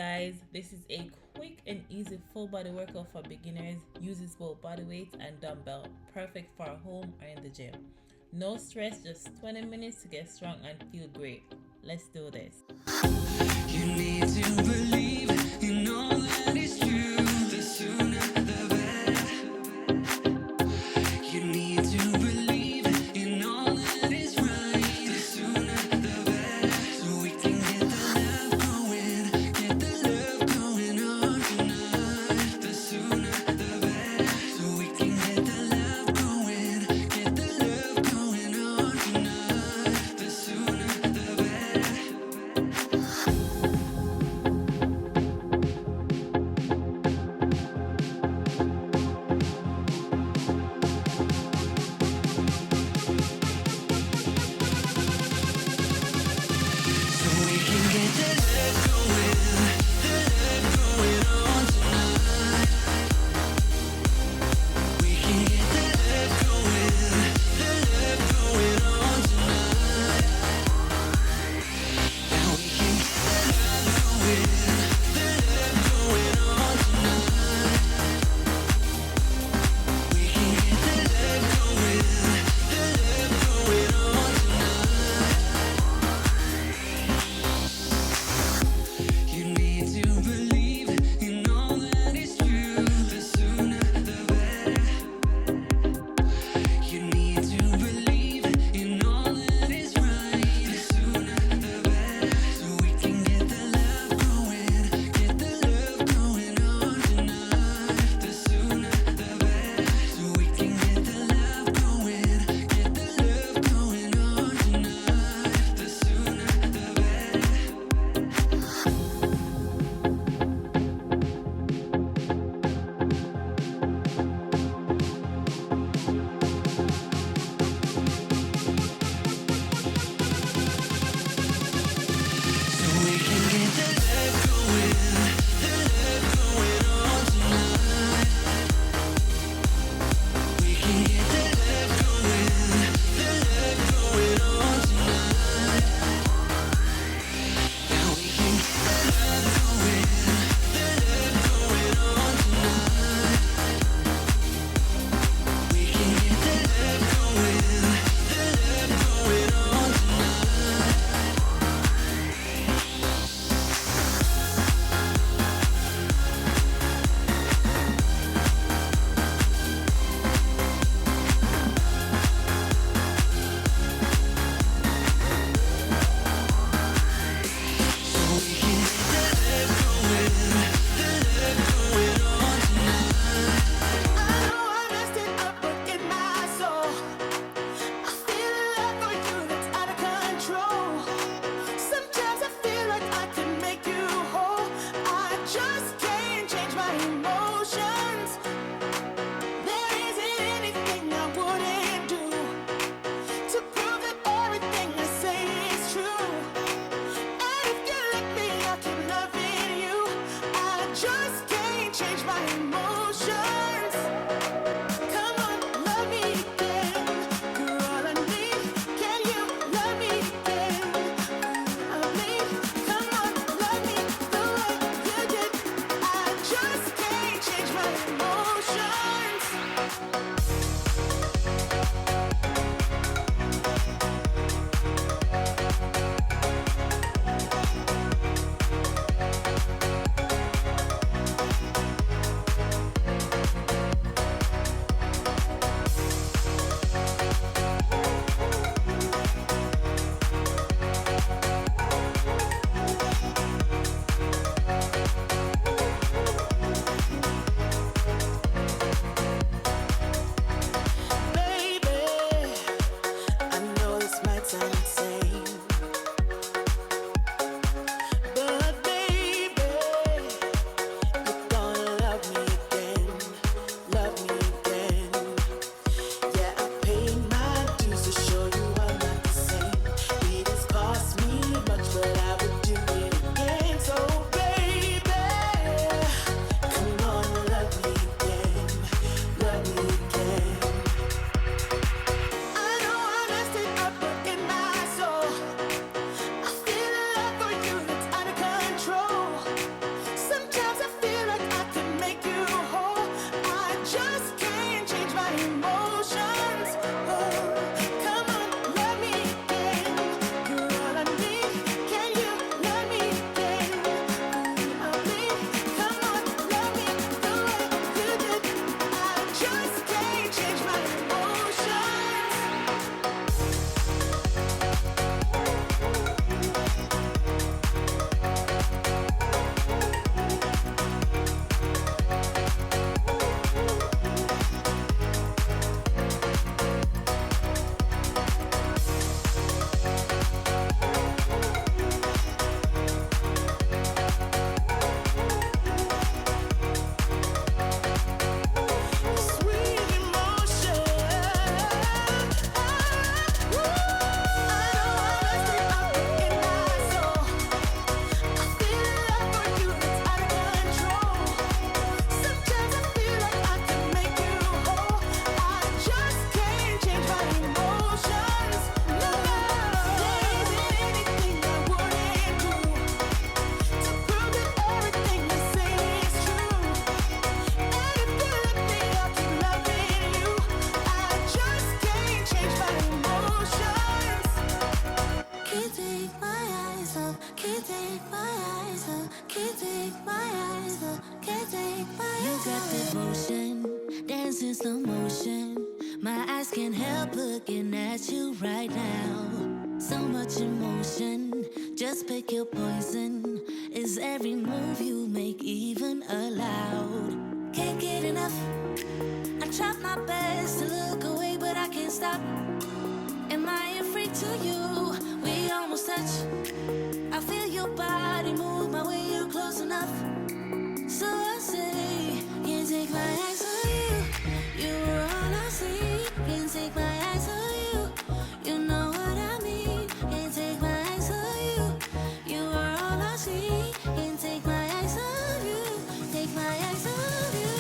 guys, this is a quick and easy full body workout for beginners. Uses both body weight and dumbbell, perfect for home or in the gym. No stress, just 20 minutes to get strong and feel great. Let's do this. You need to believe in all that is true. The sooner the better. You need to believe in all that is right. The sooner the better. So we can get the love going. Get the love going on tonight. The sooner the better. So we can get the love going. Get the love going on tonight. The sooner the better. ocean, dance in slow motion. My eyes can't help looking at you right now. So much emotion, just pick your poison. Is every move you make even allowed? Can't get enough. I try my best to look away, but I can't stop. Am I a freak to you? We almost touch. I feel your body move my way, you're close enough. So I say, can't take my eyes on you. You were all I see. Can't take my eyes on you. You know what I mean. Can't take my eyes on you. You were all I see. Can't take my eyes on you. Take my eyes on you.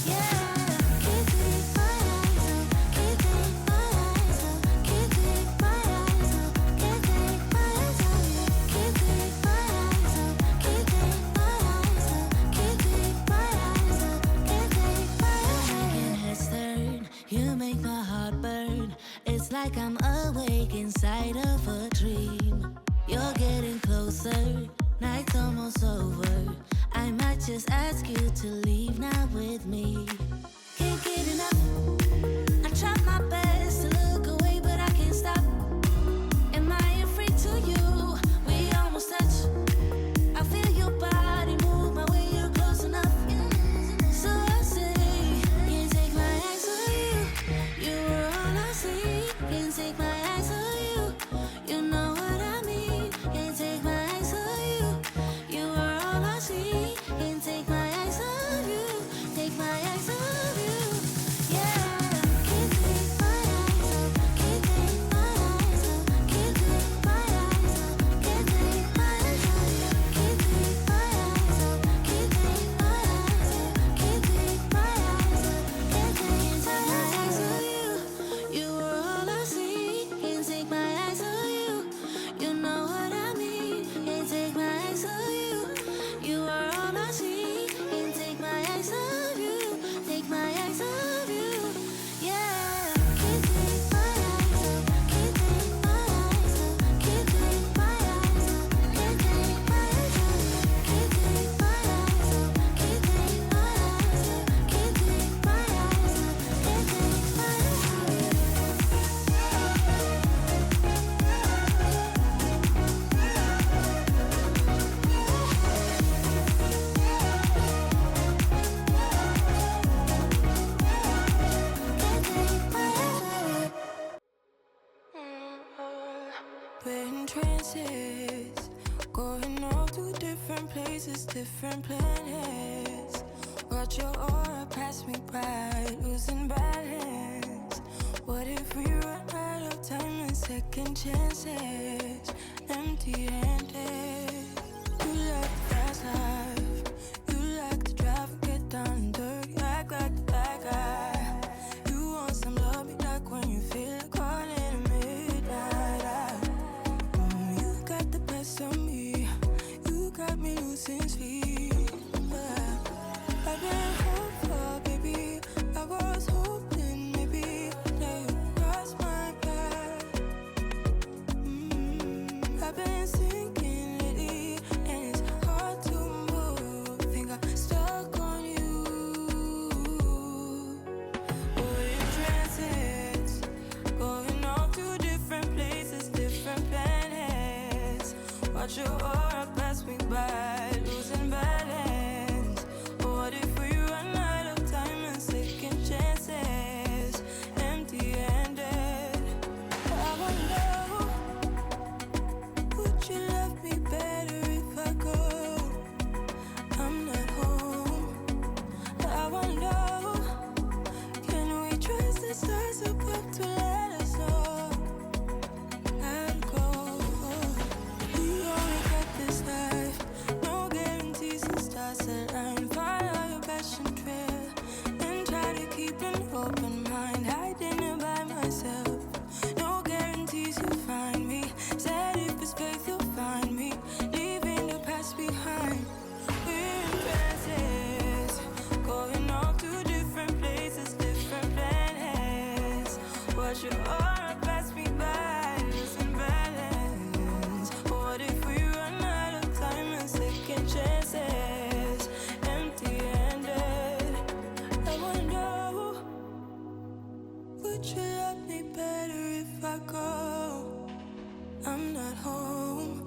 Yeah. Can't take my eyes off. Can't take my eyes off. Can't take my eyes off. Can't take my eyes on you. Can't take my eyes off. Can't take my eyes off. Can't take my eyes off. Can't take my eyes off. Making heads turn, you make my heart burn. It's like I'm awake inside of a dream. You're getting closer, night's almost over. I might just ask you to leave now with me. Can't get enough. I try my best to look away, but I can't stop. Am I a freak to you? We almost touch. I feel your body move my way, you're close enough. So I say, can't take my eyes on you. You were all I see. Can't take my eyes on you. You know what I mean. Can't take my eyes on you. You were all I see. Can't take my eyes on you. Take my eyes on you. Yeah. Can't take my eyes off. Can't take my eyes off. Can't take my eyes off. Can't take my eyes on you. Can't take my eyes off. Can't take my eyes off. Can't take my eyes off. Can't take my eyes on you. You were all I see. Can't take my eyes on you. You know what I mean. Can't take my eyes on you. You are all I see. Can't take my eyes off you. Take my eyes off you. Yeah. Can't take my eyes off. Can't take my eyes off. Can't take my eyes off. Can't take my eyes on you. Can't take my eyes off. Can't take my eyes off. Can't take my eyes off. Can't take my eyes on you. We're in trances, going off to different places, different planets. Watch your aura pass me by, losing balance. What if we run out of time and second chances? Empty-handed. You like the fast life, you like to drive, get down and dirty, act like the bad guy. You want some love, be like when you feel like calling at midnight. You got the best of me, you got me losing sleep. I've been hopeful, baby, I was hoping maybe that you'd cross my path. I've been sinking lately, and it's hard to move. Think I'm stuck on you. We're in transits, going off to different places, different planets. Watch your aura pass me by, losing balance. What if we run out of time and second chances? Empty-handed. I wonder, would you love me better if I go? I'm not home. I wonder, can we trust the stars above to let us know? I'd go. We only got Would you love me better if I go? I'm not home.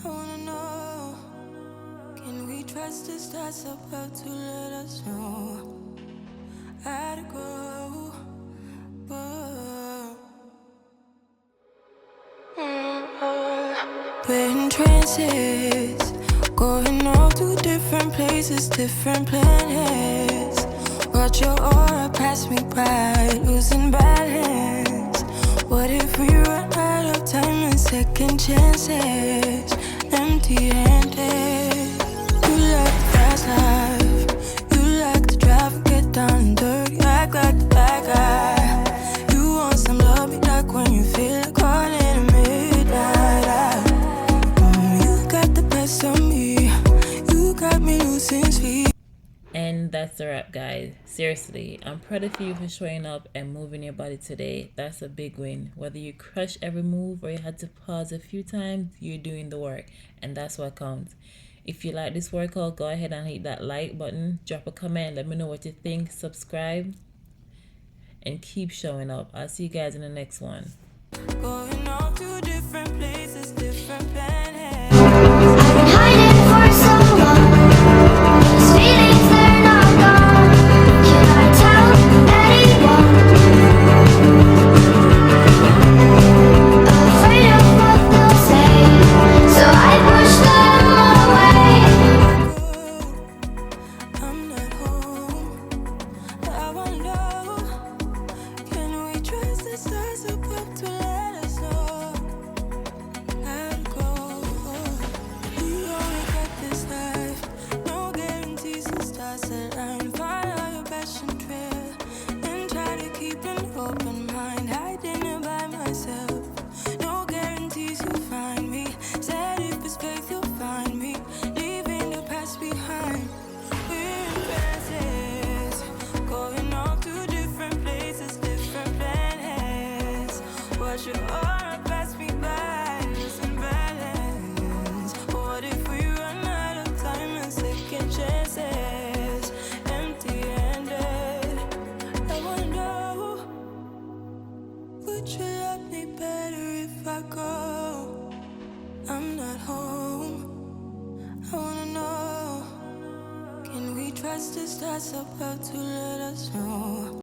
I wanna know. Can we trust the stars above to let us know? I'd go. Whoa. We're in trances, going off to different places, different planets. Watch your aura pass me by, losing balance. What if we run out of time and second chances? Empty-handed. You like the fast life, you like to drive and get down and dirty, act like the bad guy. You want some love, be like when you feel like calling at midnight. You got the best of me, you got me losing sleep. And that's a wrap, guys. Seriously, I'm proud of you for showing up and moving your body today. That's a big win. Whether you crush every move or you had to pause a few times, you're doing the work, and that's what counts. If you like this workout, go ahead and hit that like button, drop a comment, let me know what you think, subscribe, and keep showing up. I'll see you guys in the next one. Going off to different places, different planets. Hiding for so long, these feelings they're not gone. Can I tell anyone? Afraid of what they'll say, so I push them away. I'm not home. I wanna know. Can we trust the stars above to let us know? I'd go. We only got this life. No guarantees the stars align. Follow your passion trail and try to keep an open mind. Hiding it by myself. No guarantees you'll find me. Said if it's faith you'll find me. Leaving the past behind. We're in trances, going off to different places, different planets. Watch your aura pass me by, losing balance. What if we run out of time and second chances? Empty-handed. I wanna know. Would you love me better if I go? I'm not home. I wanna know. Can we trust the stars above to let us know?